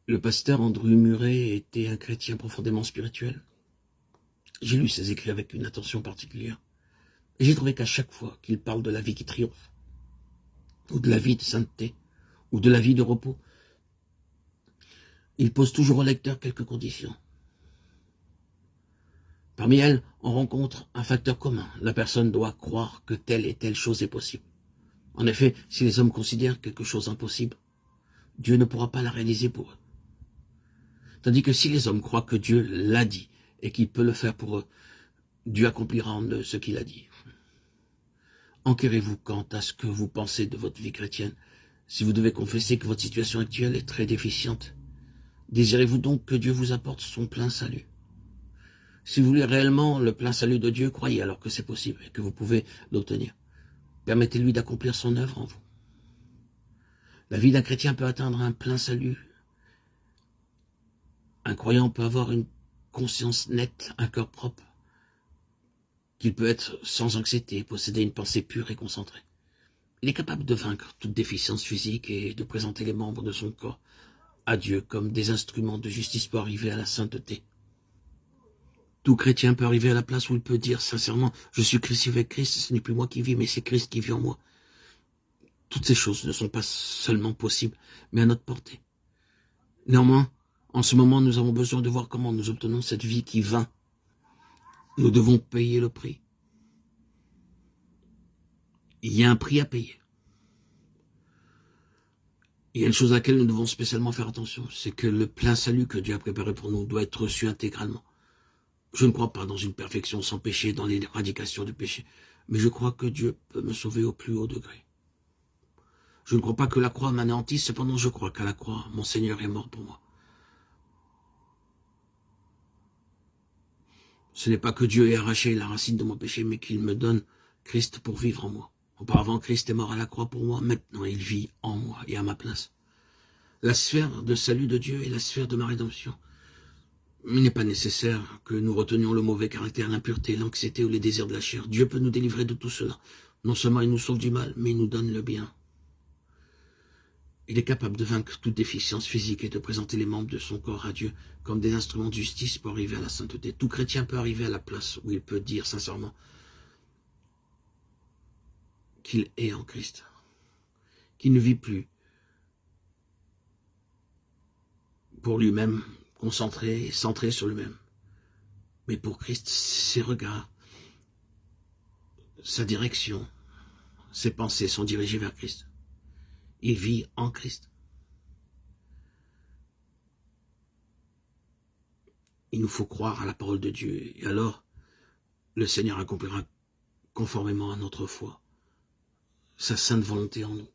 Le pasteur Andrew Murray était un chrétien profondément spirituel. J'ai lu ses écrits avec une attention particulière. Et j'ai trouvé qu'à chaque fois qu'il parle de la vie qui triomphe, ou de la vie de sainteté, ou de la vie de repos, il pose toujours au lecteur quelques conditions. Parmi elles, on rencontre un facteur commun. La personne doit croire que telle et telle chose est possible. En effet, si les hommes considèrent quelque chose impossible, Dieu ne pourra pas la réaliser pour eux. Tandis que si les hommes croient que Dieu l'a dit et qu'il peut le faire pour eux, Dieu accomplira en eux ce qu'il a dit. Enquérez-vous quant à ce que vous pensez de votre vie chrétienne. Si vous devez confesser que votre situation actuelle est très déficiente, désirez-vous donc que Dieu vous apporte son plein salut? Si vous voulez réellement le plein salut de Dieu, croyez alors que c'est possible et que vous pouvez l'obtenir. Permettez-lui d'accomplir son œuvre en vous. La vie d'un chrétien peut atteindre un plein salut. Un croyant peut avoir une conscience nette, un cœur propre, qu'il peut être sans anxiété, posséder une pensée pure et concentrée. Il est capable de vaincre toute déficience physique et de présenter les membres de son corps à Dieu comme des instruments de justice pour arriver à la sainteté. Tout chrétien peut arriver à la place où il peut dire sincèrement « Je suis crucifié avec Christ, ce n'est plus moi qui vis, mais c'est Christ qui vit en moi ». Toutes ces choses ne sont pas seulement possibles, mais à notre portée. Néanmoins, en ce moment, nous avons besoin de voir comment nous obtenons cette vie qui vint. Nous devons payer le prix. Il y a un prix à payer. Il y a une chose à laquelle nous devons spécialement faire attention, c'est que le plein salut que Dieu a préparé pour nous doit être reçu intégralement. Je ne crois pas dans une perfection sans péché, dans l'éradication du péché, mais je crois que Dieu peut me sauver au plus haut degré. Je ne crois pas que la croix m'anéantisse, cependant je crois qu'à la croix, mon Seigneur est mort pour moi. Ce n'est pas que Dieu ait arraché la racine de mon péché, mais qu'il me donne Christ pour vivre en moi. Auparavant, Christ est mort à la croix pour moi, maintenant il vit en moi et à ma place. La sphère de salut de Dieu est la sphère de ma rédemption. Il n'est pas nécessaire que nous retenions le mauvais caractère, l'impureté, l'anxiété ou les désirs de la chair. Dieu peut nous délivrer de tout cela. Non seulement il nous sauve du mal, mais il nous donne le bien. Il est capable de vaincre toute déficience physique et de présenter les membres de son corps à Dieu comme des instruments de justice pour arriver à la sainteté. Tout chrétien peut arriver à la place où il peut dire sincèrement qu'il est en Christ, qu'il ne vit plus pour lui-même, concentré et centré sur lui-même, mais pour Christ, ses regards, sa direction, ses pensées sont dirigées vers Christ. Il vit en Christ. Il nous faut croire à la parole de Dieu, et alors le Seigneur accomplira conformément à notre foi sa sainte volonté en nous.